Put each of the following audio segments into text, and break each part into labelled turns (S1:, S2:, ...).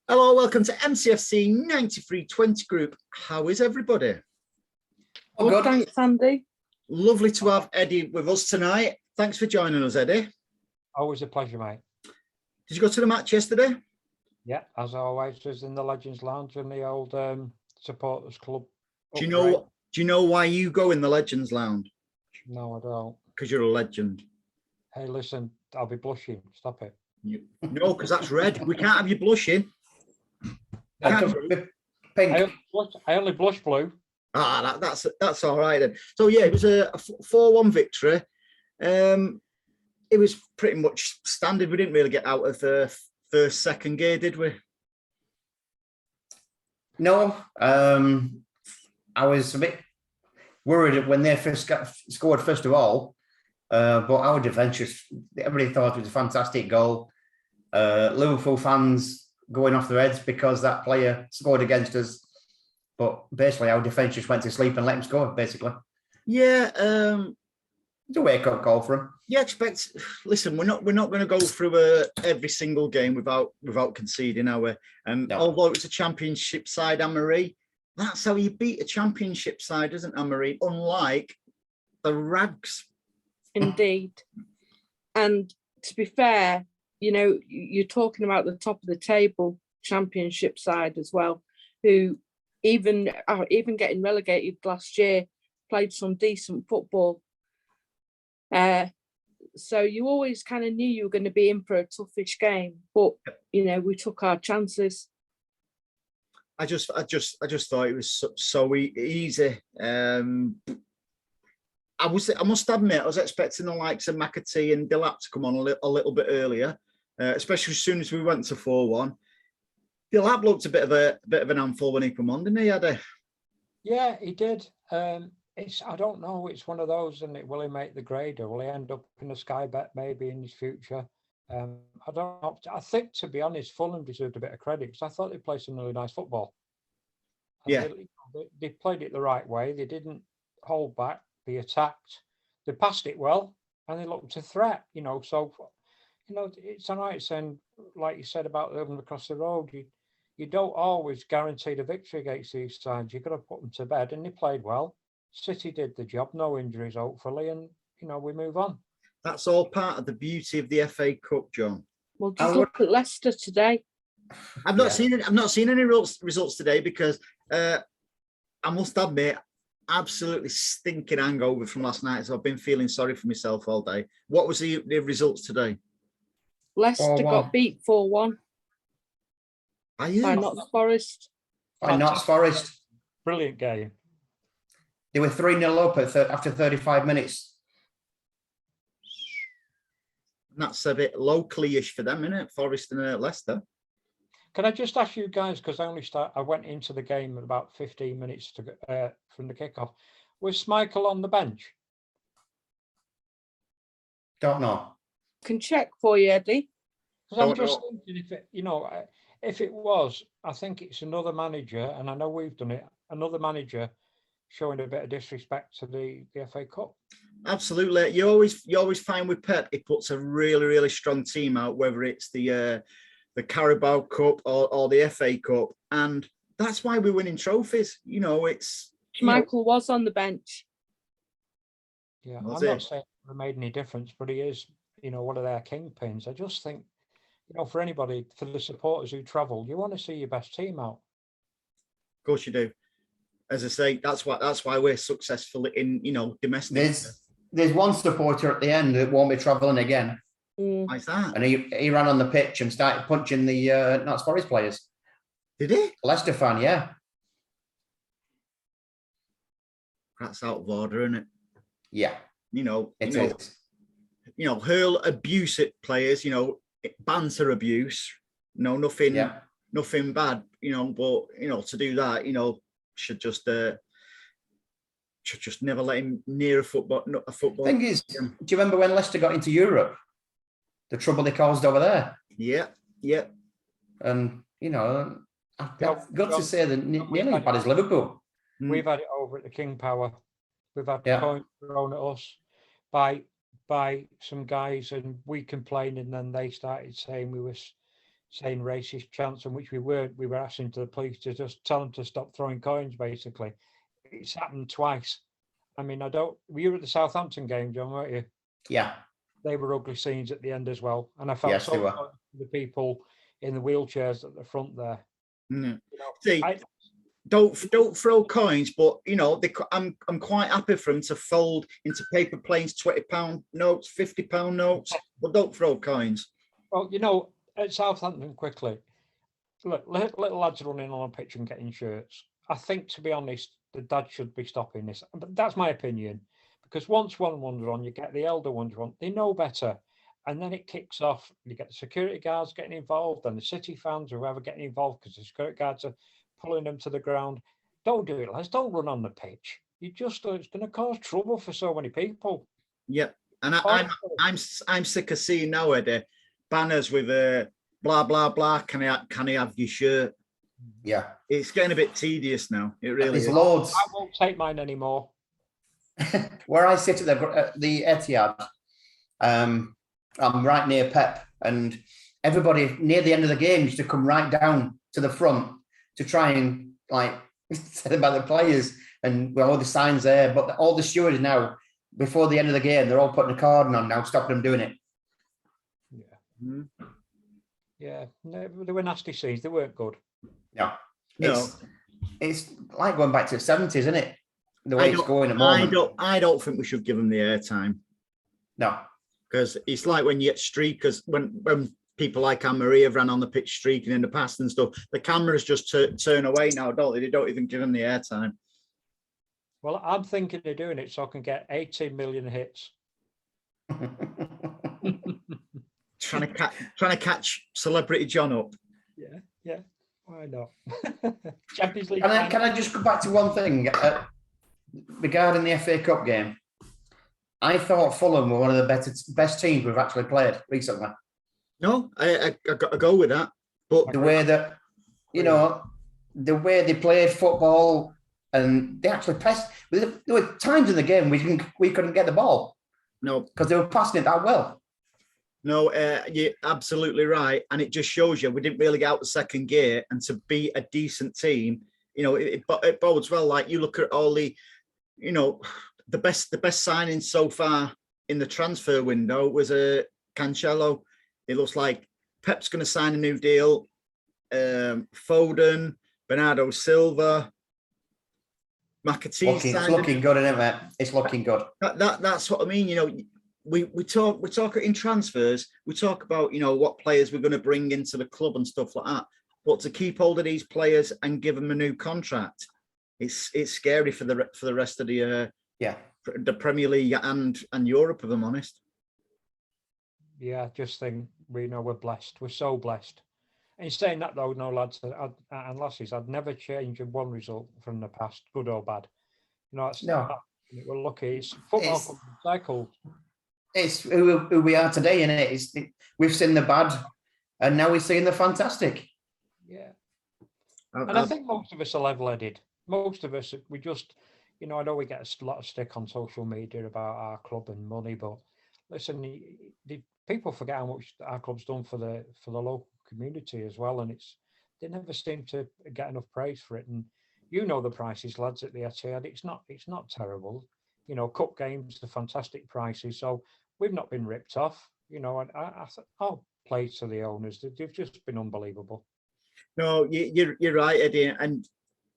S1: Hello, welcome to MCFC9320 Group. How is everybody?
S2: Oh, good. Thanks, Andy.
S1: Lovely to have Eddie with us tonight. Thanks for joining us, Eddie.
S3: Always a pleasure, mate.
S1: Did you go to the match yesterday?
S3: Yeah, as always, was in the Legends Lounge in the old supporters club.
S1: Do you know why you go in the Legends Lounge?
S3: No, I don't.
S1: Because you're a legend.
S3: Hey, listen, I'll be blushing. Stop it.
S1: No, because that's red. We can't have you blushing.
S3: Pink. I only blush blue.
S1: That's all right then. So yeah, it was a 4-1 victory. It was pretty much standard. We didn't really get out of the first, second gear, did we?
S2: No. I was a bit worried when they first scored first of all, but our defence everybody thought it was a fantastic goal. Liverpool fans going off their heads because that player scored against us, but basically our defence just went to sleep and let him score. Basically,
S1: yeah.
S2: It's a wake-up call for him.
S1: Yeah, listen, we're not going to go through every single game without conceding, are we? No. Although it's a championship side, Anne-Marie, that's how you beat a championship side, isn't it, Anne-Marie? Unlike the Rags.
S4: Indeed. And to be fair, you know, you're talking about the top of the table championship side as well, who even getting relegated last year, played some decent football. So you always kind of knew you were going to be in for a toughish game, but you know, we took our chances.
S1: I just thought it was so easy. I must admit, I was expecting the likes of McFc and Delap to come on a little bit earlier, especially as soon as we went to 4-1. Delap looked a bit of an handful when he come on, didn't he, Eddie?
S3: Yeah, he did. I don't know. It's one of those, and will he make the grade, or will he end up in a Sky Bet maybe in his future? I don't know. I think, to be honest, Fulham deserved a bit of credit because I thought they played some really nice football.
S1: Yeah,
S3: they played it the right way. They didn't hold back. They attacked. They passed it well, and they looked a threat. You know, so it's all right saying, like you said about them across the road. You don't always guarantee the victory against these sides. You've got to put them to bed, and they played well. City did the job, no injuries, hopefully, and we move on.
S1: That's all part of the beauty of the FA Cup, John.
S4: Well, just look at Leicester today.
S1: I've not seen any results today because I must admit, absolutely stinking hangover from last night. So I've been feeling sorry for myself all day. What was the results today?
S4: Leicester got beat 4-1 by Notts Forest.
S3: Brilliant game.
S2: They were 3-0 up after 35 minutes.
S1: That's a bit locally-ish for them, isn't it? Forest and Leicester.
S3: Can I just ask you guys, because I went into the game at about 15 minutes from the kickoff. Was Schmeichel on the bench?
S2: Don't know.
S4: Can check for you, Eddie.
S3: Because I'm just thinking, if it was, I think it's another manager, and I know we've done it, another manager showing a bit of disrespect to the FA Cup.
S1: Absolutely. You always find with Pep, he puts a really, really strong team out, whether it's the Carabao Cup or the FA Cup. And that's why we're winning trophies.
S4: Michael was on the bench.
S3: Yeah, I'm not saying it made any difference, but he is, one of their kingpins. I just think, for anybody, for the supporters who travel, you want to see your best team out.
S1: Of course you do. As I say, that's why we're successful in domestic.
S2: There's one supporter at the end that won't be travelling again.
S1: Why's that?
S2: And he ran on the pitch and started punching the Notts Forest players.
S1: Did he?
S2: Leicester fan, yeah.
S1: That's out of order, isn't it?
S2: Yeah.
S1: It is. Hurl abuse at players. Banter abuse. Nothing. Yeah. Nothing bad. But to do that, should just never let him near a football.
S2: Thing is, do you remember when Leicester got into Europe? The trouble they caused over there.
S1: Yeah.
S2: And I've got to say that nearly as bad as Liverpool.
S3: We've had it over at the King Power. We've had points thrown at us by some guys, and we complained, and then they started saying we was, saying racist chants, and which we weren't. We were asking to the police to just tell them to stop throwing coins, basically. It's happened twice. I mean, you were at the Southampton game, John, weren't you?
S2: Yeah.
S3: They were ugly scenes at the end as well. And I felt
S2: Yes, they were.
S3: sorry for the people in the wheelchairs at the front there.
S1: Mm.
S3: You know,
S1: See, don't throw coins, but you know, I'm quite happy for them to fold into paper planes, £20 notes, £50 notes, but don't throw coins.
S3: Well, you know, at Southampton, quickly, look, little lads running on a pitch and getting shirts. I think, to be honest, the dad should be stopping this. But that's my opinion, because once one one's on, you get the elder ones on. They know better, and then it kicks off. You get the security guards getting involved, and the City fans, whoever, getting involved because the security guards are pulling them to the ground. Don't do it, lads. Don't run on the pitch. It's going to cause trouble for so many people.
S1: Yep, and I'm sick of seeing now, Eddie, banners with blah blah blah. Can I have your shirt?
S2: Yeah,
S1: it's getting a bit tedious now. It really is.
S2: Loads.
S3: I won't take mine anymore.
S2: Where I sit at the Etihad, I'm right near Pep, and everybody near the end of the game used to come right down to the front to try and like say about the players, and with all the signs there. But all the stewards now, before the end of the game, they're all putting a cordon on now, stopping them doing it.
S3: Yeah. Mm-hmm. Yeah, no, they were nasty scenes. They weren't good.
S2: No. It's like going back to the 70s, isn't it? The way it's going at the moment.
S1: I don't think we should give them the airtime.
S2: No.
S1: Because it's like when you get streakers, when people like Anne-Marie have ran on the pitch streaking in the past and stuff, the cameras just turn away now, don't they? They don't even give them the airtime.
S3: Well, I'm thinking of doing it so I can get 18 million hits.
S1: trying to catch Celebrity John up.
S3: Yeah. Why not? Champions League.
S2: Can I just go back to one thing regarding the FA Cup game? I thought Fulham were one of the best teams we've actually played recently. No,
S1: I go with that. But
S2: the way that, the way they played football, and they actually pressed. There were times in the game we couldn't get the ball.
S1: No,
S2: because they were passing it that well.
S1: No, you're absolutely right, and it just shows you we didn't really get out the second gear, and to be a decent team, it bodes well. Like you look at all the, the best signings so far in the transfer window was Cancelo. It looks like Pep's going to sign a new deal. Foden, Bernardo Silva, McAtee.
S2: It's looking good, isn't it? It's looking good.
S1: That's what I mean. We talk in transfers. We talk about what players we're going to bring into the club and stuff like that. But to keep hold of these players and give them a new contract, it's scary for the rest of the the Premier League and Europe, if I'm honest.
S3: Yeah, I just think we're blessed. We're so blessed. In saying that, though, no lads and lasses, I'd never change one result from the past, good or bad. We're lucky. It's football cycle.
S2: It's who we are today, innit? We've seen the bad, and now we're seeing the fantastic.
S3: Yeah, and I think most of us are level-headed. Most of us, we just, I know we get a lot of stick on social media about our club and money, but listen, the people forget how much our club's done for the local community as well, and they never seem to get enough praise for it. And the prices, lads, at the Etihad, it's not terrible. Cup games are fantastic prices, so we've not been ripped off. And I'll play to the owners. They've just been unbelievable.
S1: No, you're right, Eddie, and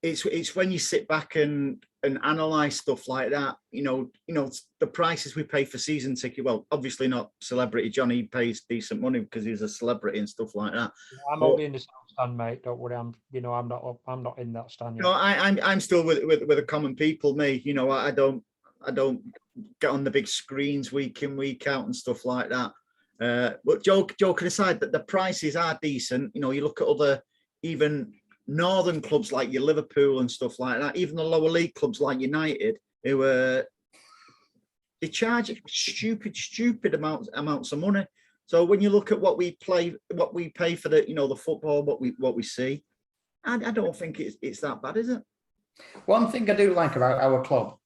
S1: it's when you sit back and analyze stuff like that. The prices we pay for season ticket. Well, obviously not Celebrity Johnny pays decent money because he's a celebrity and stuff like that.
S3: I'm only in the south stand, mate. Don't worry. I'm not in that stand yet.
S1: No, I'm still with the common people, me. I don't get on the big screens week in, week out and stuff like that. But joking aside, that the prices are decent. You look at other, even northern clubs like your Liverpool and stuff like that, even the lower league clubs like United, who they charge stupid amounts of money. So when you look at what we pay for the football, what we see, I don't think it's that bad, is it?
S2: One thing I do like about our club,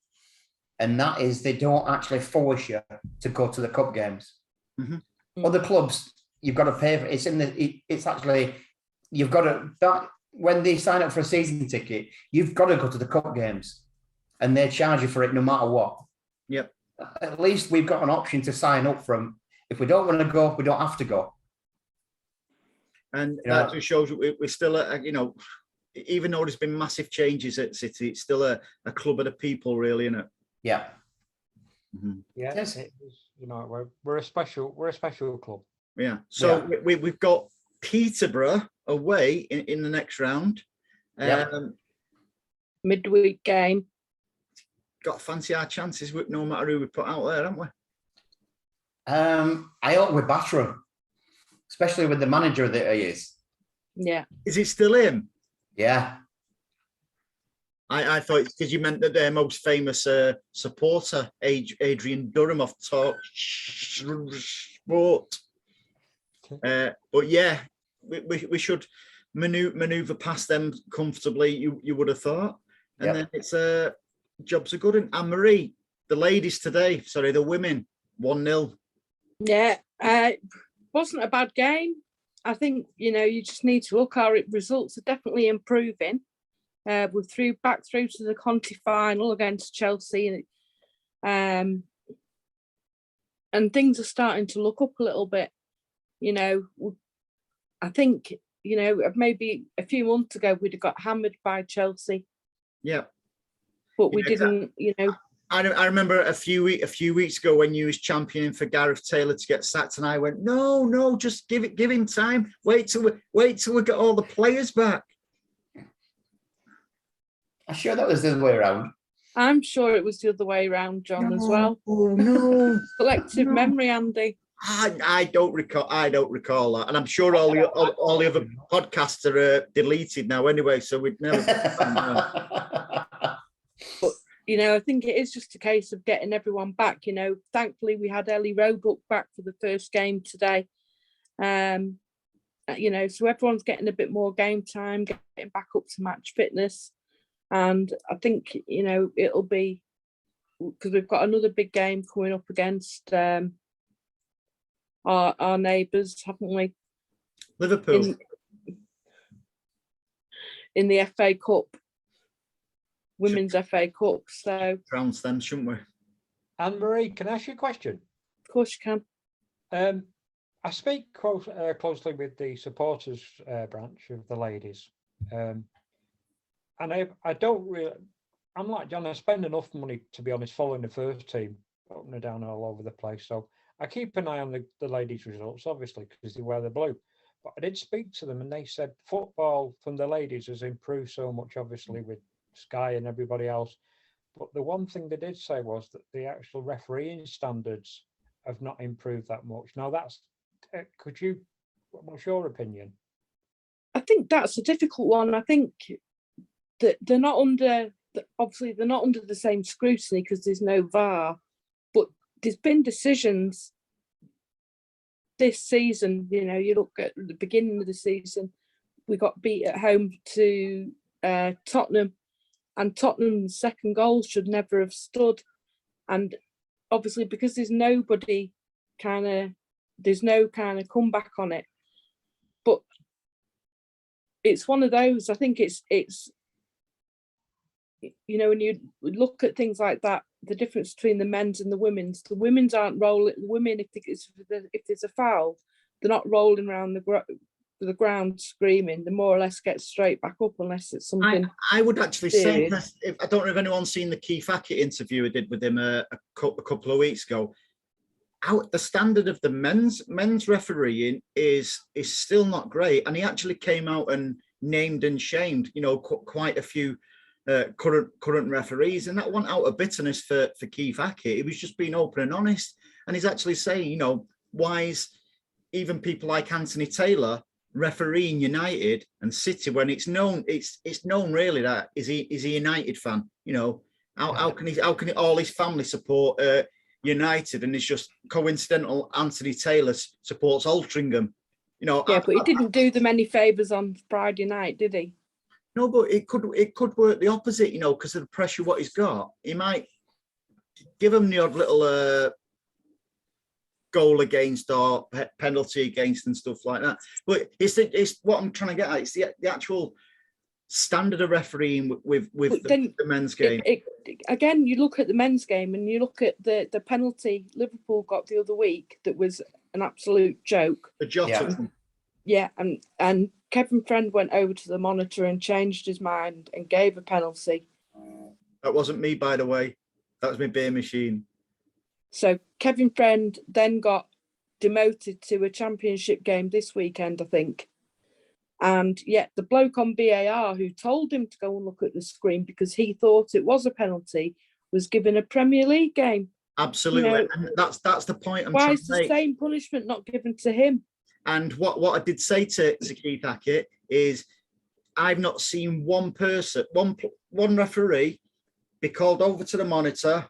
S2: and that is they don't actually force you to go to the cup games.
S1: Mm-hmm.
S2: Other clubs, you've got to pay for it. It's actually, you've got to, that when they sign up for a season ticket, you've got to go to the cup games and they charge you for it no matter what.
S1: Yep.
S2: At least we've got an option to sign up from. If we don't want to go, we don't have to go.
S1: And that just shows we're still, even though there's been massive changes at City, it's still a club of the people, really, isn't it?
S2: Yeah.
S3: Mm-hmm. Yeah. Yes. We're a special club.
S1: Yeah. So we've got Peterborough away in the next round.
S4: Midweek game.
S1: Got to fancy our chances with no matter who we put out there, haven't we?
S2: I hope we batter him, especially with the manager that he is.
S4: Yeah.
S1: Is it still him?
S2: Yeah.
S1: I thought because you meant that their most famous supporter, Adrian Durham off Talk Sport. But yeah, we should maneuver past them comfortably. You would have thought, and then it's jobs are good. And Anne-Marie, the ladies today, sorry, the women, 1-0.
S4: Yeah, wasn't a bad game. I think you just need to look. Our results are definitely improving. We're back through to the Conti final against Chelsea, and things are starting to look up a little bit. I think maybe a few months ago we'd have got hammered by Chelsea.
S1: Yeah,
S4: but we didn't.
S1: I remember a few weeks ago when you was championing for Gareth Taylor to get sacked, and I went, no, just give him time. Wait till we get all the players back.
S2: I'm sure that was the other way around.
S4: I'm sure it was the other way around, John, as well.
S1: Oh no!
S4: Collective memory, Andy.
S1: I don't recall that, and I'm sure all the other podcasts are deleted now anyway. So we'd never.
S4: But I think it is just a case of getting everyone back. Thankfully we had Ellie Roebuck back for the first game today. So everyone's getting a bit more game time, getting back up to match fitness. And I think, it'll be, because we've got another big game coming up against our neighbours, haven't we?
S1: Liverpool.
S4: In the FA Cup, Women's FA Cup. So
S1: trounce them, shouldn't we?
S3: Anne-Marie, can I ask you a question?
S4: Of course you
S3: can. I speak closely with the supporters branch of the ladies. And I don't really, I'm like John, I spend enough money, to be honest, following the first team, up and down all over the place. So I keep an eye on the ladies' results, obviously, because they wear the blue. But I did speak to them and they said football from the ladies has improved so much, obviously, with Sky and everybody else. But the one thing they did say was that the actual refereeing standards have not improved that much. Now that's, what's your opinion?
S4: I think that's a difficult one. I think that they're not under the same scrutiny because there's no VAR, but there's been decisions this season. You look at the beginning of the season, we got beat at home to Tottenham, and Tottenham's second goal should never have stood. And obviously, because there's no kind of comeback on it. But it's one of those. I think it's when you look at things like that, the difference between the men's and the women's aren't rolling. The women, if there's a foul, they're not rolling around the ground screaming. They more or less get straight back up unless it's something.
S1: I would actually say, I don't know if anyone's seen the Keith Hackett interview I did with him a couple of weeks ago. The standard of the men's refereeing is still not great, and he actually came out and named and shamed quite a few current referees, and that wasn't out of bitterness for Keith Hackett. He was just being open and honest, and he's actually saying, why is even people like Anthony Taylor refereeing United and City when it's known really that is he a United fan? How can all his family support United, and it's just coincidental Anthony Taylor supports Altrincham.
S4: But he didn't do them any favours on Friday night, did he?
S1: No, but it could work the opposite, because of the pressure what he's got. He might give him the odd little goal against or penalty against and stuff like that. But it's what I'm trying to get at. It's the actual standard of refereeing with the men's game.
S4: Again, you look at the men's game and you look at the penalty Liverpool got the other week that was an absolute joke.
S1: The Jota.
S4: Yeah, and Kevin Friend went over to the monitor and changed his mind and gave a penalty.
S1: That wasn't me, by the way. That was my beer machine.
S4: So Kevin Friend then got demoted to a championship game this weekend, I think. And yet the bloke on VAR who told him to go and look at the screen because he thought it was a penalty was given a Premier League game.
S1: Absolutely. You know, and that's the point I'm
S4: why
S1: trying
S4: is
S1: to
S4: the
S1: make.
S4: Same punishment not given to him?
S1: And what I did say to Keith Hackett is I've not seen one person, one referee be called over to the monitor,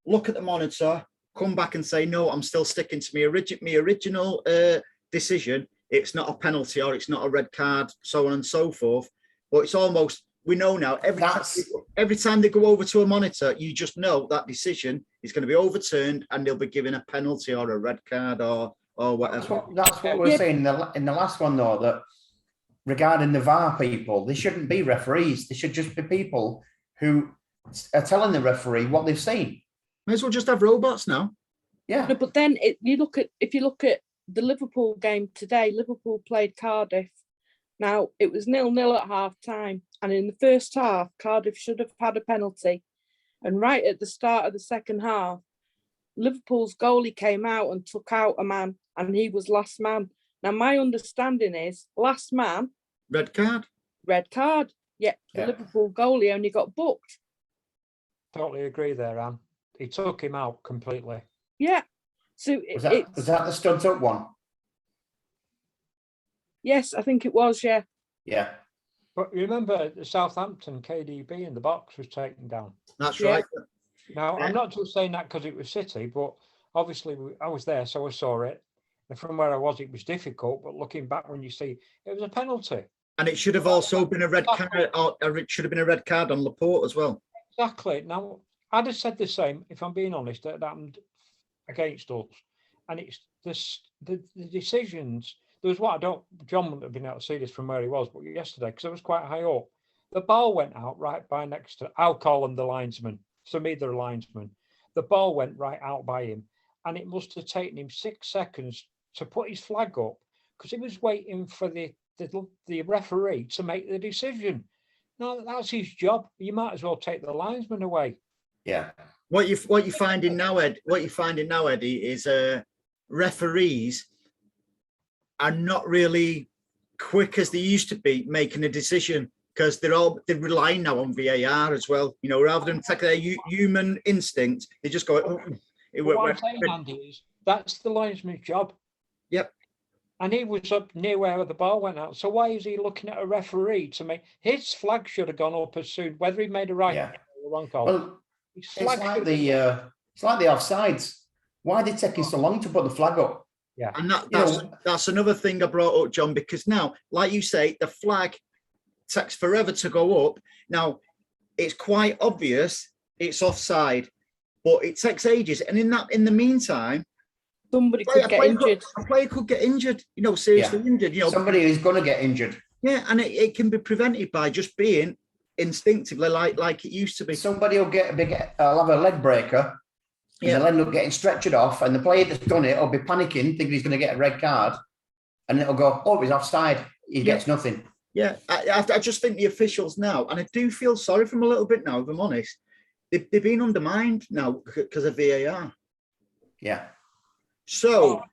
S1: look at the monitor, come back and say, no, I'm still sticking to my original decision. It's not a penalty or it's not a red card, so on and so forth. But it's almost, we know now, every time they go over to a monitor, you just know that decision is going to be overturned and they'll be given a penalty or a red card or whatever.
S2: That's what we were saying in the last one, though, that regarding the VAR people, they shouldn't be referees. They should just be people who are telling the referee what they've seen.
S1: May as well just have robots now.
S2: Yeah.
S4: No, but then if you look at the Liverpool game today, Liverpool played Cardiff. Now, it was 0-0 at half time. And in the first half, Cardiff should have had a penalty. And right at the start of the second half, Liverpool's goalie came out and took out a man, and he was last man. Now, my understanding is last man.
S1: Red card.
S4: Red card. Yeah, the Liverpool goalie only got booked.
S3: Totally agree there, Anne. He took him out completely.
S4: Yeah. So
S2: was that the studs up one?
S4: Yes, I think it was. Yeah.
S2: Yeah.
S3: But remember, the Southampton KDB in the box was taken down.
S1: That's right.
S3: Now, I'm not just saying that because it was City, but obviously I was there, so I saw it. And from where I was, it was difficult. But looking back, when you see it was a penalty,
S1: and it should have also been a red card, or it should have been a red card on Laporte as well.
S3: Exactly. Now, I'd have said the same if I'm being honest. That happened against us, and it's the decisions. There was John wouldn't have been able to see this from where he was, but yesterday, because it was quite high up, the ball went out right by next to, I'll call him the linesman. To me, they're linesman. The ball went right out by him, and it must have taken him 6 seconds to put his flag up because he was waiting for the referee to make the decision. No, that's his job. You might as well take the linesman away.
S2: Yeah.
S1: What you're finding now, Eddie, is referees are not really quick as they used to be making a decision because they're relying now on VAR as well. You know, rather than take their human instinct, they just go.
S3: What I'm saying, Andy, is that's the linesman's job.
S1: Yep.
S3: And he was up near where the ball went out. So why is he looking at a referee to make his flag should have gone up as soon, whether he made a right or a wrong call?
S2: Well, it's like the offsides. Why are they taking so long to put the flag up?
S3: Yeah,
S1: and that's another thing I brought up, John, because now, like you say, the flag takes forever to go up. Now, it's quite obvious it's offside, but it takes ages. And in the meantime,
S4: somebody could get injured.
S1: A player could get injured, seriously injured.
S2: Somebody is going to get injured.
S1: Yeah, and it can be prevented by just being instinctively like it used to be.
S2: Somebody will I'll have a leg breaker. And they'll end up getting stretchered off, and the player that's done it will be panicking, thinking he's going to get a red card, and it'll go, oh, he's offside. He gets nothing.
S1: Yeah, I just think the officials now, and I do feel sorry for them a little bit now, if I'm honest, they've been undermined now because of VAR.
S2: Yeah.
S1: So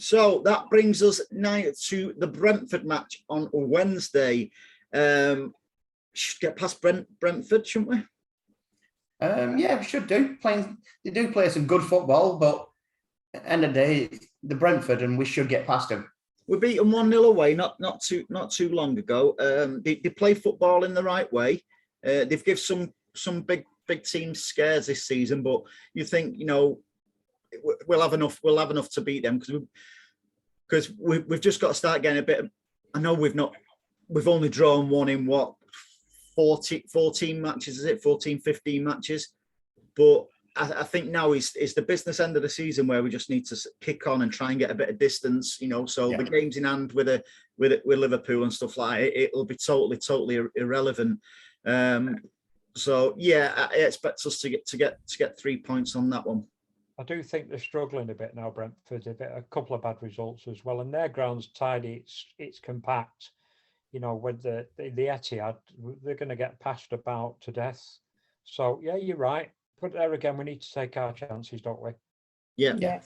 S1: that brings us now to the Brentford match on Wednesday. Should get past Brentford, shouldn't we?
S2: Yeah, we should do. They do play some good football, but at the end of the day, the Brentford, and we should get past them.
S1: We beat them 1-0 away not too long ago. They play football in the right way. They've given some big teams scares this season, but you think we'll have enough to beat them because we've just got to start getting a bit. I know we've only drawn one in what 14 matches, is it 14, 15 matches? But I think now is the business end of the season where we just need to kick on and try and get a bit of distance, so the games in hand with Liverpool and stuff like that, it'll be totally irrelevant. So yeah, I expect us to get 3 points on that one.
S3: I do think they're struggling a bit now, Brentford. A couple of bad results as well, and their ground's tidy. It's compact. With the Etihad, they're going to get passed about to death. So yeah, you're right. But there again, we need to take our chances, don't we?
S1: Yeah.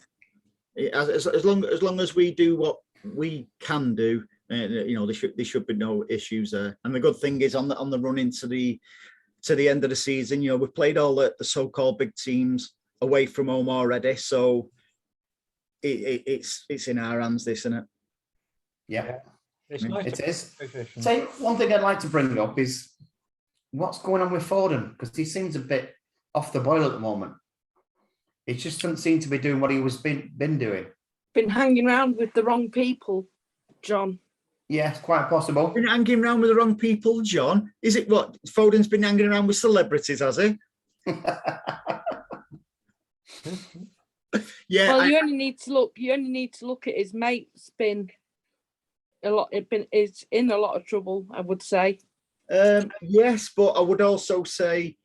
S1: As long as we do what we can do, there should be no issues there. And the good thing is on the run into the end of the season, we've played all the so-called big teams away from home already, so it's in our hands, this, isn't it?
S2: Yeah.
S3: It's nice.
S2: It is. Say one thing I'd like to bring up is what's going on with Foden, because he seems a bit off the boil at the moment. He just doesn't seem to be doing what he was been doing.
S4: Been hanging around with the wrong people, John.
S2: Yeah, it's quite possible.
S1: Been hanging around with the wrong people, John. Is it what Foden's been hanging around with celebrities, has he? Yeah.
S4: Well, you only need to look at his mate's been is in a lot of trouble, I would say.
S1: Yes, but I would also say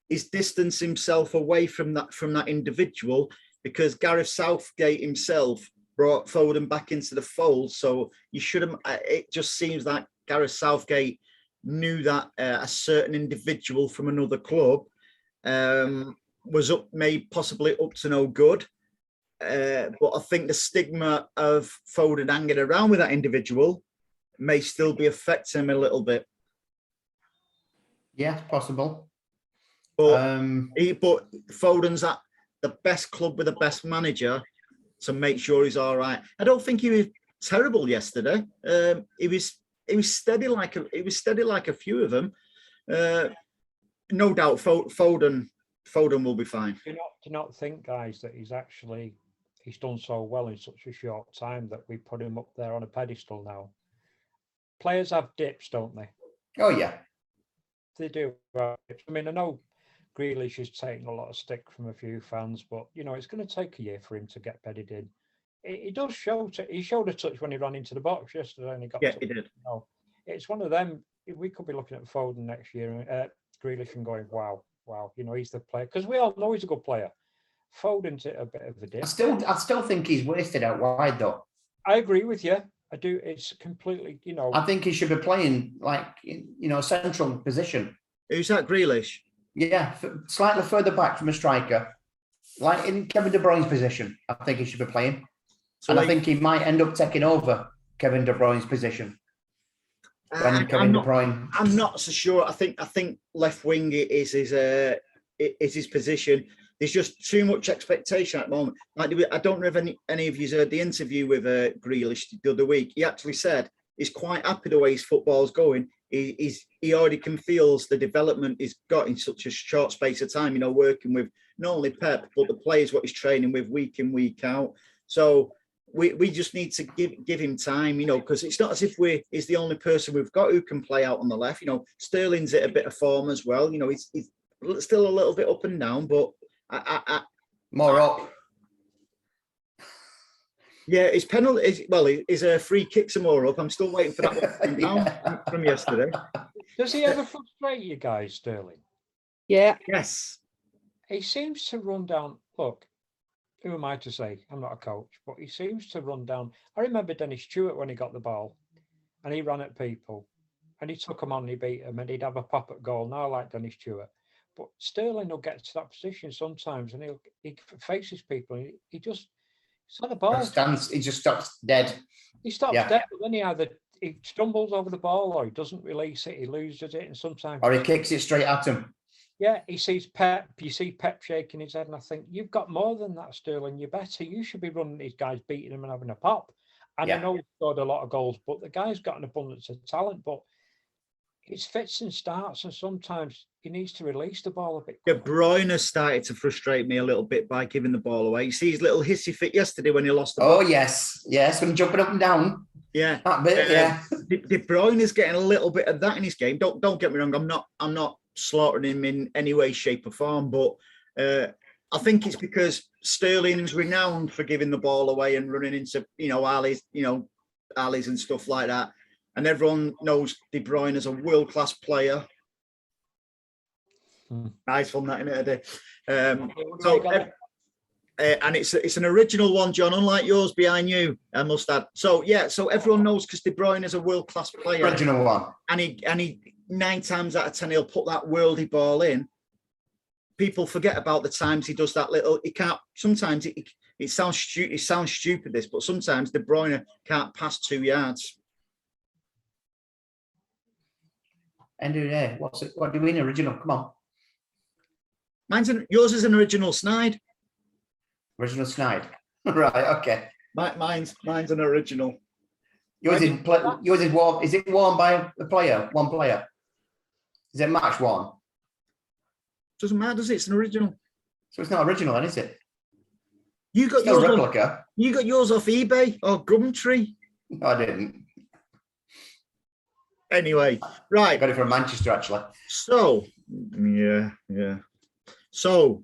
S1: he's distanced himself away from that individual, because Gareth Southgate himself brought Foden back into the fold. So you shouldn't. It just seems like Gareth Southgate knew that a certain individual from another club was possibly up to no good. But I think the stigma of Foden hanging around with that individual may still be affecting him a little bit.
S2: Yeah, possible.
S1: But Foden's at the best club with the best manager to make sure he's all right. I don't think he was terrible yesterday. He was steady like a few of them. No doubt, Foden will be fine.
S3: Do not think, guys, that he's done so well in such a short time that we put him up there on a pedestal now. Players have dips, don't they?
S2: Oh yeah,
S3: they do. I mean, I know Grealish is taking a lot of stick from a few fans, but it's going to take a year for him to get bedded in. It does show. He showed a touch when he ran into the box yesterday, and he got.
S1: Yeah, he did.
S3: It's one of them. We could be looking at Foden next year, Grealish, and going, wow, he's the player, because we all know he's a good player. Foden's a bit of a dip.
S2: I still think he's wasted out wide, though.
S3: I agree with you. I do. It's completely,
S2: I think he should be playing central position.
S1: Who's that, Grealish?
S2: Yeah, slightly further back from a striker, like in Kevin De Bruyne's position. I think he should be playing, I think he might end up taking over Kevin De Bruyne's position. De Bruyne. I'm
S1: not so sure. I think left wing is his position. There's just too much expectation at the moment. I don't know if any of you heard the interview with Grealish the other week. He actually said he's quite happy the way his football's going. He already can feel the development he's got in such a short space of time, working with not only Pep, but the players what he's training with week in, week out. So we just need to give him time, because it's not as if he's the only person we've got who can play out on the left. Sterling's at a bit of form as well. He's still a little bit up and down, but
S2: more up.
S1: Yeah, his penalty his free kicks are more up. I'm still waiting for that one down from yesterday.
S3: Does he ever frustrate you guys, Sterling?
S4: Yeah.
S1: Yes.
S3: He seems to run down. Look, who am I to say? I'm not a coach, but he seems to run down. I remember Dennis Stewart when he got the ball and he ran at people and he took them on and he beat them and he'd have a pop at goal. Now I like Dennis Stewart. But Sterling will get to that position sometimes and he faces people and he just, it's not a ball.
S2: He just stops dead.
S3: He stops dead, but then he stumbles over the ball or he doesn't release it, he loses it, and sometimes...
S2: Or he kicks it straight at him.
S3: Yeah, he sees Pep, you see Pep shaking his head, and I think, you've got more than that, Sterling, you're better. You should be running these guys, beating them and having a pop. And I know he's scored a lot of goals, but the guy's got an abundance of talent, but it's fits and starts, and sometimes he needs to release the ball a bit.
S1: De Bruyne has started to frustrate me a little bit by giving the ball away. You see his little hissy fit yesterday when he lost the ball.
S2: Oh, yes, when jumping up and down.
S1: Yeah.
S2: That bit,
S1: De Bruyne is getting a little bit of that in his game. Don't get me wrong, I'm not slaughtering him in any way, shape or form, but I think it's because Sterling's renowned for giving the ball away and running into, alleys, alleys and stuff like that. And everyone knows De Bruyne is a world-class player. Nice one, that, innit, Eddie? And it's an original one, John, unlike yours behind you, I must add. So yeah, so everyone knows because De Bruyne is a world-class player.
S2: Original one.
S1: And he 9 times out of 10 he'll put that worldy ball in. People forget about the times he does that little. He can't. Sometimes it sounds stupid. It sounds stupid, this, but sometimes De Bruyne can't pass 2 yards.
S2: End of the day, what do you mean original? Come on.
S1: Yours is an original snide.
S2: Original snide. Right. Okay.
S1: Mine's an original.
S2: Yours is worn. Is it worn by a player? One player. Is it match worn?
S1: Doesn't matter, does it? It's an original.
S2: So it's not original, then, is it?
S1: You got yours. Replica. You got yours off eBay or Gumtree?
S2: No, I didn't.
S1: Anyway, right.
S2: I got it from Manchester, actually.
S1: So, yeah. So,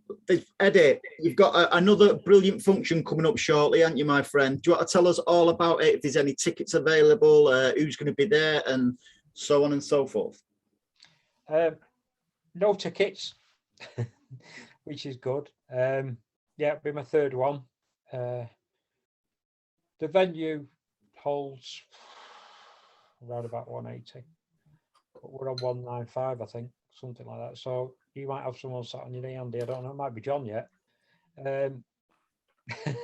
S1: Eddie, you've got another brilliant function coming up shortly, haven't you, my friend? Do you want to tell us all about it? If there's any tickets available, who's going to be there, and so on and so forth?
S3: No tickets, which is good. Yeah, it'll be my third one. The venue holds around about 180, but we're on 195, I think, something like that. So you might have someone sat on your knee, Andy. I don't know. It might be John yet.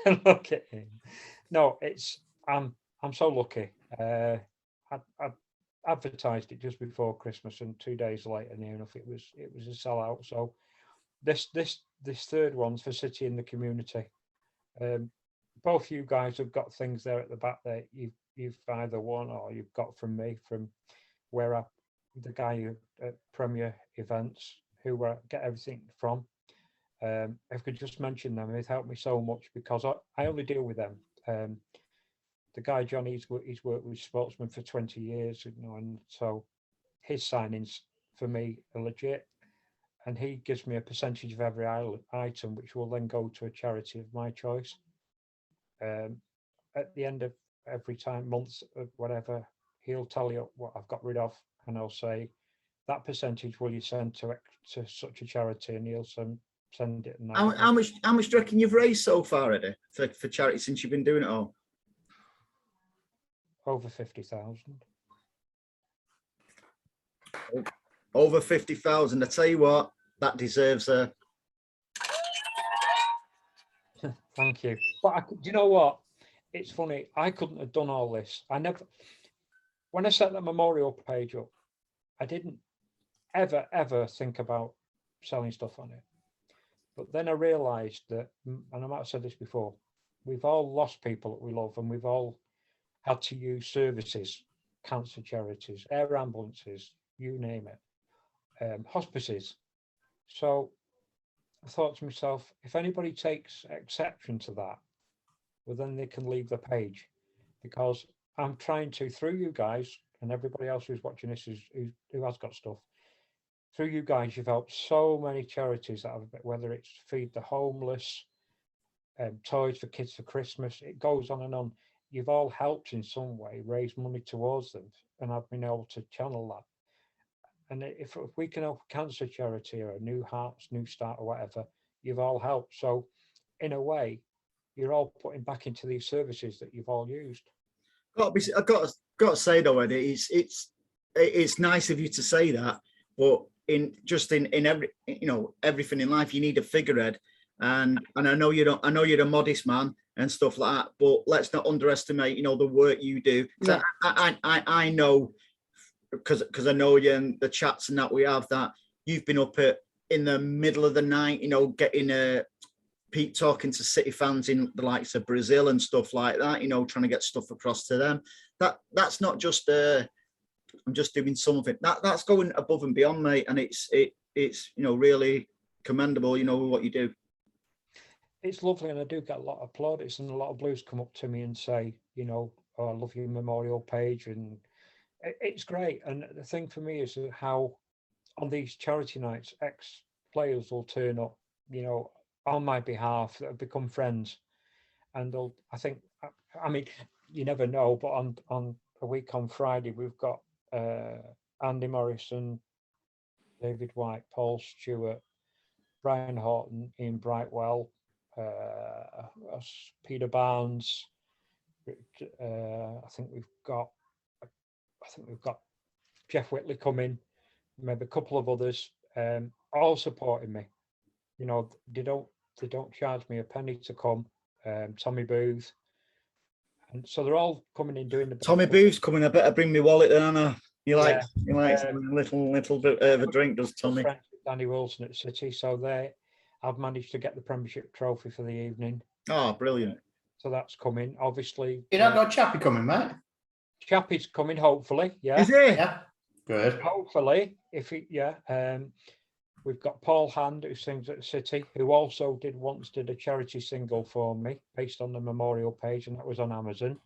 S3: Look at him. No, I'm so lucky. I advertised it just before Christmas, and 2 days later, near enough, it was a sellout. So this third one's for City in the Community. Both you guys have got things there at the back that you've either won or you've got from me, from where the guy at Premier Events, who I get everything from. If I could just mention them, they've helped me so much because I only deal with them. The guy John, he's worked with Sportsman for 20 years, and so his signings for me are legit, and he gives me a percentage of every item, which will then go to a charity of my choice. At the end of every month, whatever, he'll tell you what I've got rid of, and I'll say, that percentage will you send to such a charity, and he'll send it. And
S1: how much do you reckon you've raised so far, Eddie, for charity since you've been doing it all?
S3: Over 50,000.
S1: Over 50,000. I tell you what, that deserves a.
S3: Thank you. But do you know what? It's funny. I couldn't have done all this. When I set that memorial page up, I didn't ever think about selling stuff on it. But then I realised that, and I might have said this before, we've all lost people that we love, and we've all had to use services, cancer charities, air ambulances, you name it, hospices. So I thought to myself, if anybody takes exception to that, well, then they can leave the page, because I'm trying to, through you guys and everybody else who's watching this, who has got stuff, through you guys, you've helped so many charities that have, whether it's Feed the Homeless, Toys for Kids for Christmas, it goes on and on. You've all helped in some way raise money towards them, and I've been able to channel that. And if we can help a cancer charity or a New Hearts, New Start or whatever, you've all helped. So in a way, you're all putting back into these services that you've all used.
S1: I've got to say though, Eddie, it's nice of you to say that, but in every, everything in life, you need a figurehead. And I know you're a modest man and stuff like that, but let's not underestimate, the work you do. Yeah. I know, because I know you and the chats and that we have, that you've been up in the middle of the night, getting Pete talking to City fans in the likes of Brazil and stuff like that, trying to get stuff across to them. That's not just I'm just doing some of it. That's going above and beyond, mate, and it's really commendable, what you do.
S3: It's lovely, and I do get a lot of plaudits, and a lot of Blues come up to me and say, oh, I love your memorial page, and it's great. And the thing for me is how on these charity nights, ex-players will turn up, on my behalf that have become friends, and they'll. I mean, you never know, but on a week on Friday we've got Andy Morrison, David White, Paul Stewart, Brian Horton, Ian Brightwell, Peter Barnes. I think we've got Jeff Whitley coming, maybe a couple of others, all supporting me. You know, they don't charge me a penny to come. Tommy Booth, and so they're all coming in doing the.
S1: Tommy Booth's coming. I better bring my wallet then, Anna. You like a little bit of a drink, does Tommy?
S3: Danny Wilson at City, so I've managed to get the Premiership trophy for the evening.
S1: Oh, brilliant!
S3: So that's coming. Obviously,
S2: You don't got Chappie coming, mate?
S3: Chappie's coming, hopefully. Yeah.
S1: Is he?
S2: Yeah. Good.
S3: Hopefully, we've got Paul Hand, who sings at City, who also once did a charity single for me based on the memorial page, and that was on Amazon.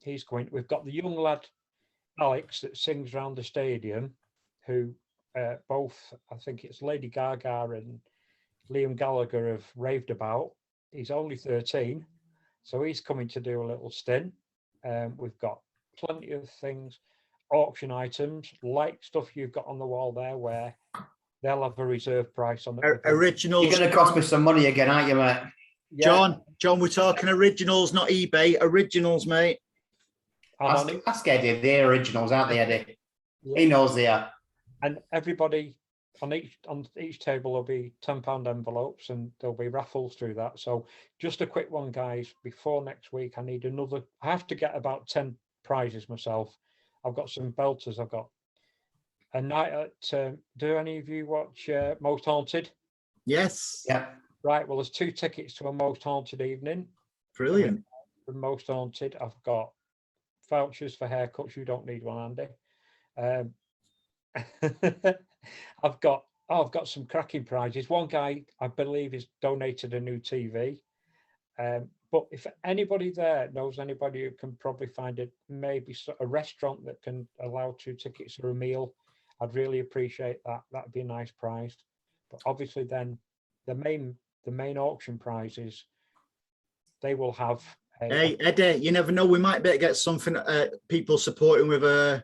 S3: He's going. We've got the young lad Alex that sings around the stadium, who both, I think it's Lady Gaga and Liam Gallagher have raved about. He's only 13, so he's coming to do a little stint. We've got plenty of things, auction items, like stuff you've got on the wall there, where they'll have a reserve price on it.
S1: Originals.
S2: You're going to cost me some money again, aren't you, mate?
S1: Yeah. John, we're talking originals, not eBay. Originals, mate.
S2: Ask Eddie. They're originals, aren't they, Eddie? Yeah. He knows they are.
S3: And everybody on each table will be £10 envelopes, and there'll be raffles through that. So just a quick one, guys. Before next week, I have to get about 10 prizes myself. I've got some belters. I've got a night at. Do any of you watch Most Haunted?
S1: Yes.
S2: Yeah.
S3: Right. Well, there's 2 tickets to a Most Haunted evening.
S1: Brilliant.
S3: From Most Haunted, I've got vouchers for haircuts. You don't need one, Andy. I've got some cracking prizes. One guy, I believe, has donated a new TV. But if anybody there knows anybody who can probably find maybe a restaurant that can allow 2 tickets or a meal, I'd really appreciate that. That'd be a nice prize. But obviously, then the main auction prizes, they will have.
S1: Hey Eddie, you never know. We might better get something. People supporting with a.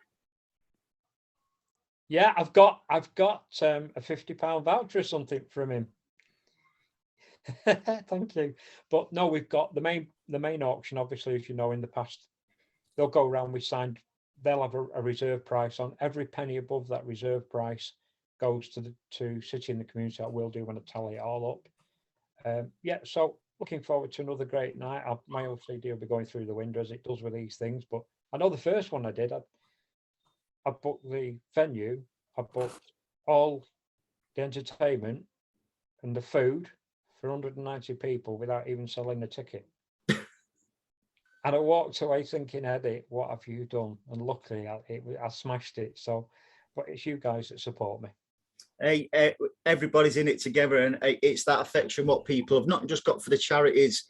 S3: Yeah, I've got a £50 voucher or something from him. Thank you. But no, we've got the main auction. Obviously, as you know, in the past, they'll go around. They'll have a reserve price on every penny above that reserve price goes to City in the community. I will do when I tally it all up. So looking forward to another great night. My OCD will be going through the window as it does with these things. But I know the first one I did. I booked the venue, I booked all the entertainment and the food for 190 people without even selling a ticket. And I walked away thinking, Eddie, what have you done? And luckily, I smashed it. So, but it's you guys that support me.
S1: Hey, everybody's in it together, and it's that affection what people have not just got for the charities.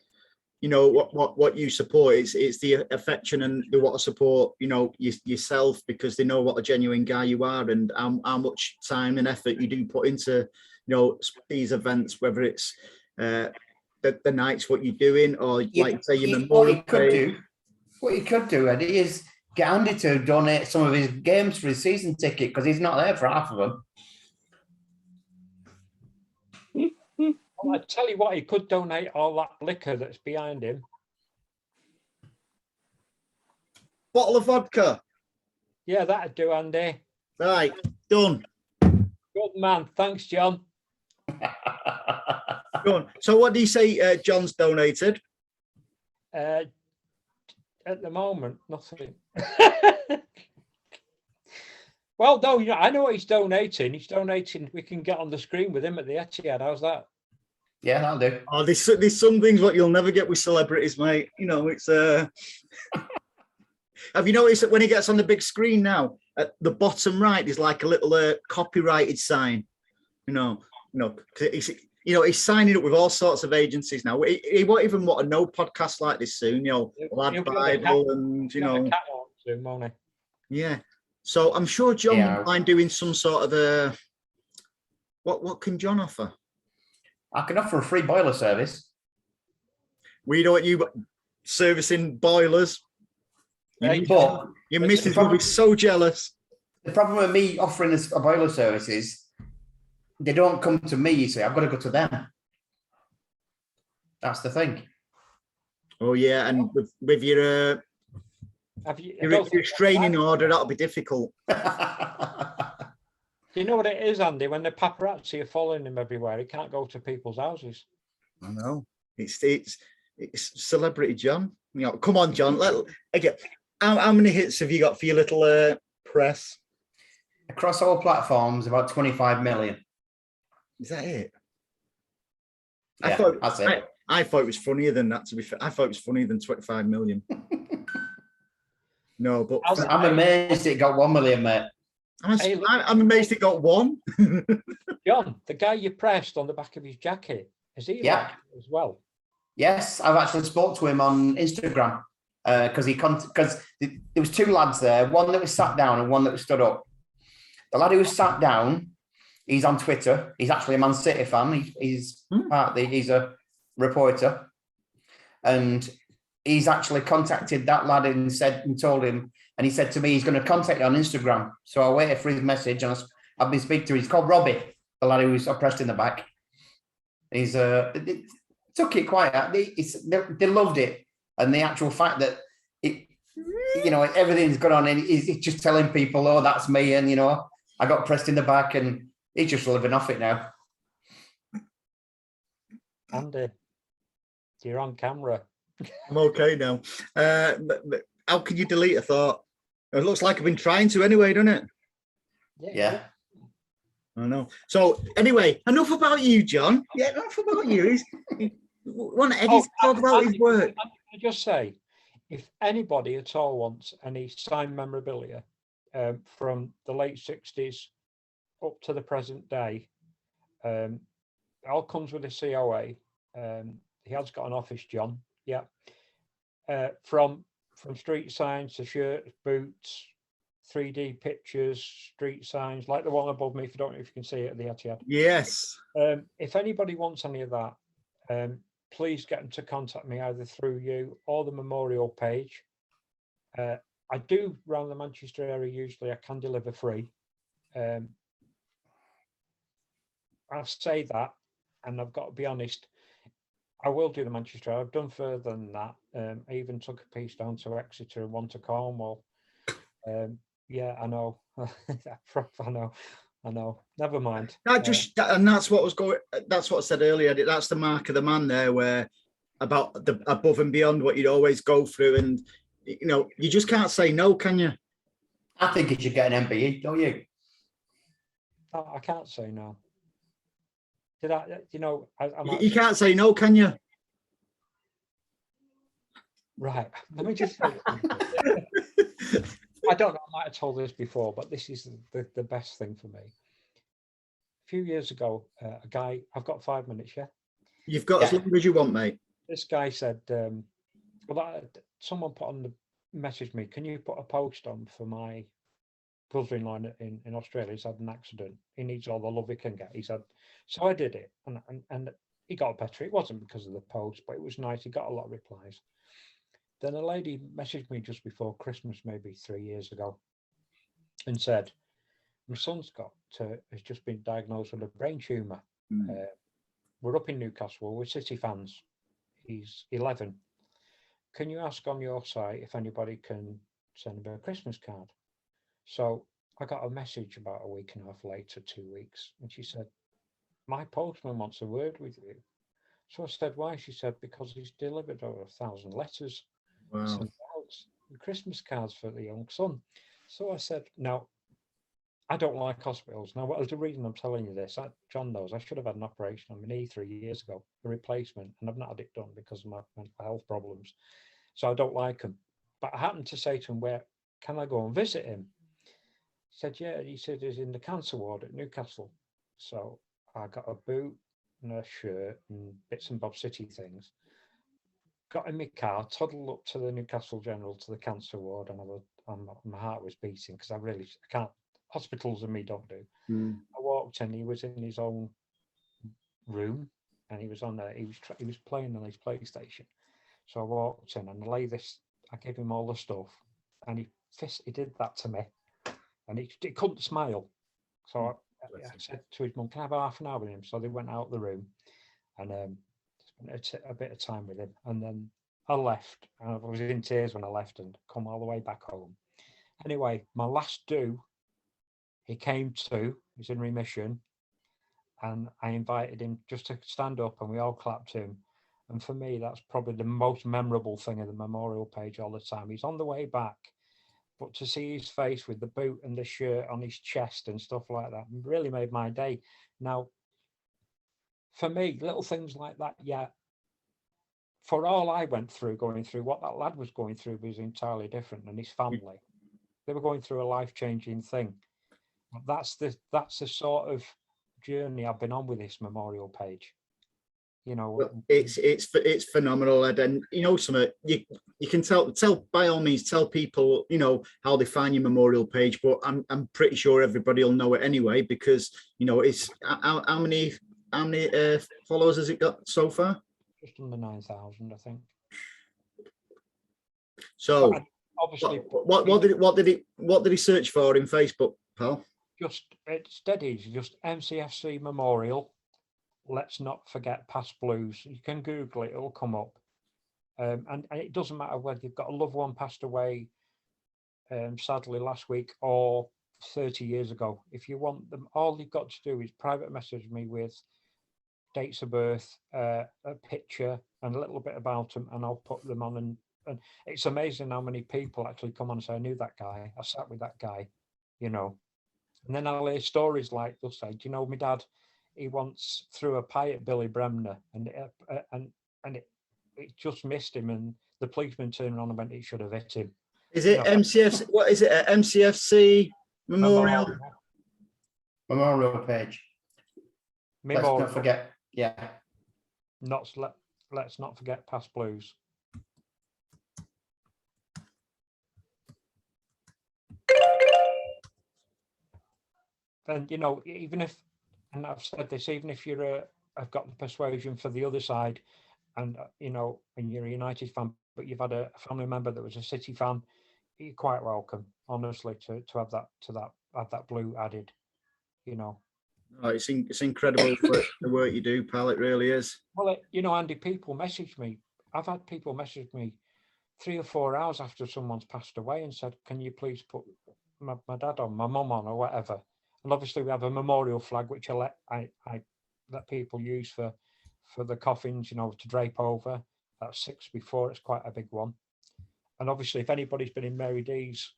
S1: You know what you support. It's the affection, and they want to support. You know yourself, because they know what a genuine guy you are, and how much time and effort you do put into these events. Whether it's the nights, what you're doing, or like say your memorial.
S2: What you could do, Eddie, is get Andy to donate some of his games for his season ticket, because he's not there for half of them.
S3: I tell you what, he could donate all that liquor that's behind him.
S1: Bottle of vodka.
S3: Yeah, that'd do, Andy.
S1: Right, done.
S3: Good man. Thanks, John.
S1: Done. So what do you say John's donated?
S3: At the moment, nothing. Well, no, I know what he's donating. He's donating. We can get on the screen with him at the Etihad. How's that?
S2: Yeah, that'll do.
S1: Oh, there's some things what you'll never get with celebrities, mate. It's Have you noticed that when he gets on the big screen now, at the bottom right, there's like a little copyrighted sign. He's signing up with all sorts of agencies now. He won't even want to know podcasts like this soon. Lad Bible and yeah. So I'm sure John wouldn't mind doing some sort of what can John offer?
S2: I can offer a free boiler service.
S1: We don't want you servicing boilers.
S3: Hey,
S2: But
S1: Your
S3: But
S1: missus
S2: the
S1: will be so jealous.
S2: the problem with me offering a boiler service is they don't come to me, you see. I've got to go to them. That's the thing.
S1: Oh yeah, and with your
S3: have you, I
S1: your
S3: don't think-
S1: restraining order, that'll be difficult.
S3: Do you know what it is, Andy? When the paparazzi are following him everywhere, he can't go to people's houses.
S1: I know. It's celebrity John. You know, come on, John. Again, how many hits have you got for your little press?
S2: Across all platforms, about 25 million.
S1: Is that it?
S2: Yeah, that's it.
S1: I thought it was funnier than that, to be fair. I thought it was funnier than 25 million. No, but
S2: I'm amazed it got 1 million, mate.
S1: I'm amazed it got one.
S3: John, the guy you pressed on the back of his jacket, is he
S2: Yeah.
S3: like it as well?
S2: Yes, I've actually spoke to him on Instagram because there was two lads there, one that was sat down and one that was stood up. The lad who was sat down, he's on Twitter. He's actually a Man City fan. He's a reporter, and he's actually contacted that lad and told him, and he said to me he's going to contact you on Instagram. So I waited for his message, and I've been speaking to him. He's called Robbie, the lad who was oppressed in the back. He's took it quite. They loved it, and the actual fact that everything's gone on, and he's just telling people, "Oh, that's me," and I got pressed in the back, and he's just living off it now.
S3: Andy, you're on camera.
S1: I'm okay now. But how can you delete a thought? It looks like I've been trying to anyway, doesn't it?
S2: Yeah.
S1: I know. So anyway, enough about you, John. Yeah, enough about you. Want Eddie to talk about his work?
S3: I just say, if anybody at all wants any signed memorabilia from the late 60s up to the present day, it all comes with a COA. He has got an office, John. Yeah. From street signs to shirts, boots, 3D pictures, street signs, like the one above me, if you don't know if you can see it at the Etihad.
S1: Yes.
S3: If anybody wants any of that, please get them to contact me either through you or the memorial page. I do around the Manchester area, usually I can deliver free. I say that, and I've got to be honest, I will do the Manchester area. I've done further than that. I even took a piece down to Exeter and one to Cornwall. Yeah, I know. I know. Never mind.
S1: And that's what was going. That's what I said earlier. That's the mark of the man there, where about the above and beyond what you'd always go through, and you just can't say no, can you?
S2: I think you should get an MBE, don't you?
S3: I can't say no. Did I?
S1: You can't say no, can you?
S3: Right. Let me just say. I don't know. I might have told this before, but this is the best thing for me. A few years ago, a guy. I've got 5 minutes. Yeah.
S1: You've got as long as you want, mate.
S3: This guy said, someone put on the message me. Can you put a post on for my brother-in-law in Australia? He's had an accident. He needs all the love he can get. He said, so I did it, and he got better. It wasn't because of the post, but it was nice. He got a lot of replies. Then a lady messaged me just before Christmas, maybe 3 years ago, and said, my son's has just been diagnosed with a brain tumour. We're up in Newcastle. We're City fans. He's 11. Can you ask on your site if anybody can send him a Christmas card? So I got a message about a week and a half later, 2 weeks, and she said, my postman wants a word with you. So I said, why? She said, because he's delivered over 1,000 letters.
S1: Wow.
S3: And Christmas cards for the young son. So I said, no, I don't like hospitals. Now, what is the reason I'm telling you this? John knows I should have had an operation on my knee 3 years ago, a replacement, and I've not had it done because of my mental health problems. So I don't like them. But I happened to say to him, where can I go and visit him? He said, yeah. He said he's in the cancer ward at Newcastle. So I got a boot and a shirt and bits and bob city things. Got in my car, toddled up to the Newcastle General to the cancer ward, and my heart was beating because I can't. Hospitals and me don't do. I walked in. He was in his own room. and he was on there. He was playing on his PlayStation. So I walked in and I gave him all the stuff, and he did that to me, and he couldn't smile. So I said to his mum, "Can I have half an hour with him?" So they went out the room, and spent a bit of time with him, and then I left. And I was in tears when I left, and come all the way back home. Anyway, my last do, he came to. He's in remission, and I invited him just to stand up, and we all clapped him. And for me, that's probably the most memorable thing of the memorial page all the time. He's on the way back, but to see his face with the boot and the shirt on his chest and stuff like that really made my day. Now, for me, little things like that, yeah, for all I went through, going through what that lad was going through was entirely different, and his family. They were going through a life-changing thing. That's the sort of journey I've been on with this memorial page. You know,
S1: well, it's phenomenal, Ed, and you know something. You can tell by all means, tell people, you know, how they find your memorial page, but I'm pretty sure everybody will know it anyway, because you know it's how many followers has it got so far?
S3: Just under 9,000, I think.
S1: So
S3: obviously,
S1: what did he search for in Facebook, pal?
S3: It's steady. Just MCFC Memorial. Let's not forget past blues. You can Google it; it'll come up. And it doesn't matter whether you've got a loved one passed away, sadly last week, or 30 years ago. If you want them, all you've got to do is private message me with dates of birth, a picture, and a little bit about them, and I'll put them on. And it's amazing how many people actually come on and say, "I knew that guy. I sat with that guy," you know. And then I'll hear stories like they'll say, "Do you know my dad? He once threw a pie at Billy Bremner, and it just missed him, and the policeman turned around and went, it should have hit him."
S1: Is it MCFC? What is it? MCFC Memorial
S2: page.
S3: Memorial.
S2: Let's not forget. Yeah.
S3: Let's not forget past blues. And you know, even if, and I've said this, even if I've got the persuasion for the other side, and you know, and you're a United fan, but you've had a family member that was a City fan, you're quite welcome, honestly, to have that blue added, you know.
S1: Oh, it's incredible the work you do, pal. It really is.
S3: Well, you know, Andy, people message me. I've had people message me 3 or 4 hours after someone's passed away and said, "Can you please put my dad on, my mum on, or whatever?" And obviously we have a memorial flag, which I let people use for the coffins, you know, to drape over. That's 6x4. It's quite a big one. And obviously, if anybody's been in Mary D's,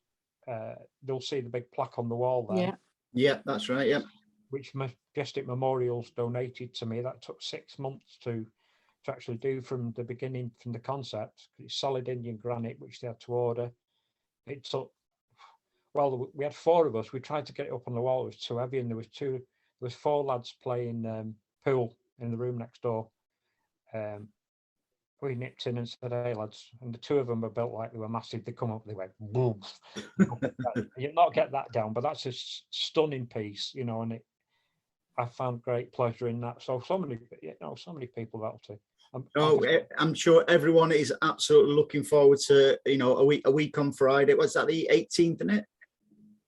S3: they'll see the big plaque on the wall there.
S1: Yeah, that's right. Yeah.
S3: Which Majestic Memorials donated to me. That took 6 months to actually do from the beginning, from the concept. It's solid Indian granite, which they had to order. It took, well, we had 4 of us. We tried to get it up on the wall. It was too heavy, and there was 4 lads playing pool in the room next door. We nipped in and said, "Hey lads," and the 2 of them were built like they were massive. They come up, they went boom. You'll not get that down, but that's a stunning piece, you know, and I found great pleasure in that. So so many people helped it.
S1: I'm sure everyone is absolutely looking forward to, you know, a week on Friday. What's that, the 18th, isn't it?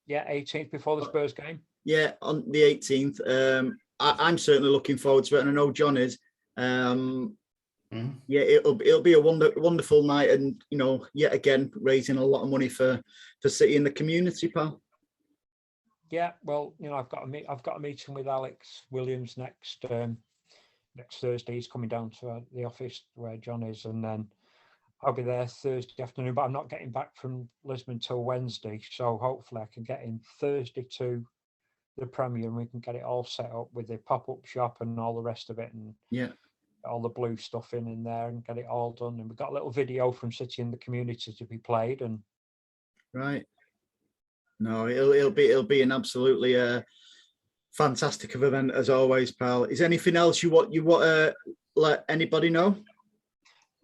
S3: Yeah, 18th, before the Spurs game.
S1: Yeah, on the 18th. I'm certainly looking forward to it, and I know John is. Yeah, it'll be a wonderful night, and you know, yet again raising a lot of money for City in the community, pal.
S3: Yeah, well, you know, I've got a meeting with Alex Williams next Thursday. He's coming down to the office where John is, and then I'll be there Thursday afternoon. But I'm not getting back from Lisbon till Wednesday, so hopefully I can get in Thursday to the Premier, and we can get it all set up with the pop-up shop and all the rest of it, and
S1: yeah,
S3: all the blue stuff in there, and get it all done. And we've got a little video from City in the community to be played. And
S1: right. No, it'll be an absolutely fantastic event as always, pal. Is anything else you want to let anybody know?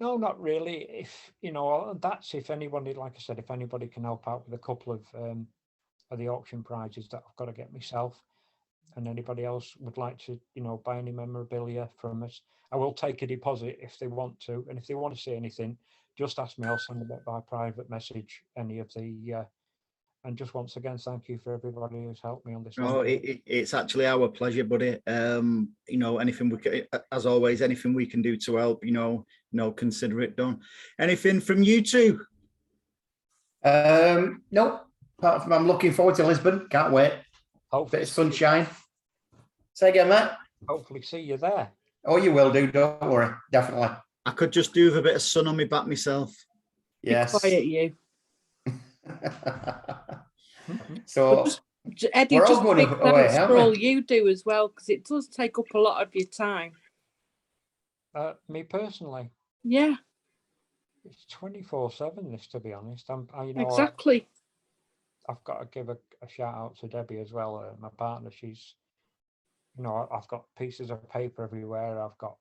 S3: No, not really. If you know, that's if anybody, like I said, if anybody can help out with a couple of the auction prizes that I've got to get myself. and anybody else would like to, buy any memorabilia from us, I will take a deposit if they want to. And if they want to see anything, just ask me. I'll send them by private message. Any of the. And just once again, thank you for everybody who's helped me on this.
S1: Oh, it's actually our pleasure, buddy. Anything we can, as always, anything we can do to help, consider it done. Anything from you two?
S2: No. Apart from I'm looking forward to Lisbon. Can't wait.
S3: Hopefully,
S2: bit of sunshine. Say again, Matt.
S3: Hopefully, see you there.
S2: Oh, you will do. Don't worry. Definitely.
S1: I could just do with a bit of sun on my back myself.
S2: Yes.
S4: Be quiet, you.
S2: So
S4: Eddie,
S2: we're all
S4: just
S2: going
S4: big
S2: away,
S4: thanks
S2: aren't
S4: for
S2: we?
S4: all you do as well, because it does take up a lot of your time.
S3: Me personally,
S4: Yeah,
S3: it's 24/7. This, to be honest,
S4: exactly.
S3: I've got to give a shout out to Debbie as well, my partner. She's, I've got pieces of paper everywhere. I've got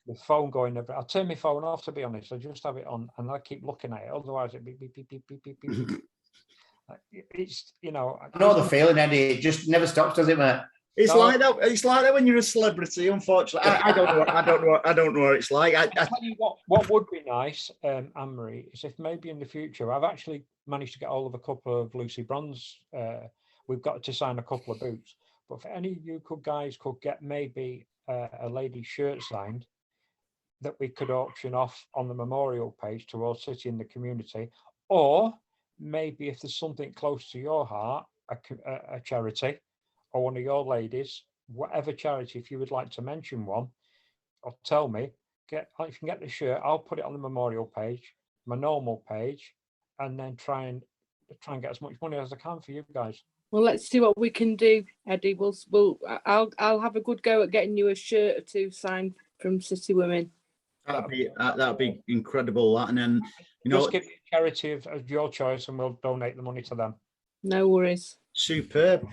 S3: the phone going everywhere. I'll turn my phone off, to be honest. I just have it on and I keep looking at it. Otherwise, it beep, beep, beep, beep, beep, beep, beep. It's,
S2: I know the feeling, Eddie. It just never stops, does it, mate?
S1: It's like that. It's like that when you're a celebrity. Unfortunately, I don't know. I don't know what it's like.
S3: I'll tell you what would be nice, Anne-Marie, is if maybe in the future I've actually managed to get hold of a couple of Lucy Bronze. We've got to sign a couple of boots, but if any of you guys could get maybe a lady's shirt signed that we could auction off on the memorial page towards City in the community, or maybe if there's something close to your heart, a charity or one of your ladies, whatever charity, if you would like to mention one, or tell me, if you can get the shirt, I'll put it on the memorial page, my normal page, and then try and get as much money as I can for you guys.
S4: Well, let's see what we can do, Eddie. I'll have a good go at getting you a shirt or two signed from City Women.
S1: That'd be incredible. That, and then
S3: just give me a charity of your choice, and we'll donate the money to them.
S4: No worries.
S1: Superb.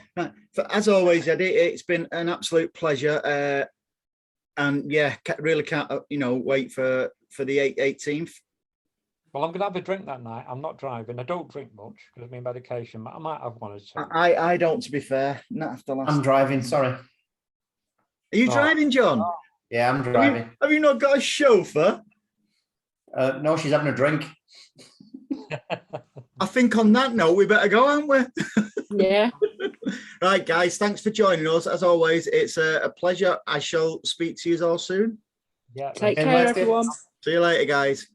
S1: As always, Eddie, it's been an absolute pleasure. And yeah, really can't wait for the 18th.
S3: Well, I'm going to have a drink that night. I'm not driving. I don't drink much because I'm in medication, but I might have one or two.
S1: I don't, to be fair. Not after last.
S2: I'm driving. Sorry.
S1: Are you driving, John?
S2: Yeah, I'm driving.
S1: Have you not got a chauffeur?
S2: No, she's having a drink.
S1: I think on that note, we better go, aren't we?
S4: Yeah.
S1: Right, guys, thanks for joining us. As always, it's a pleasure. I shall speak to you all soon.
S3: Yeah.
S4: Take care, everyone.
S1: See you later, guys.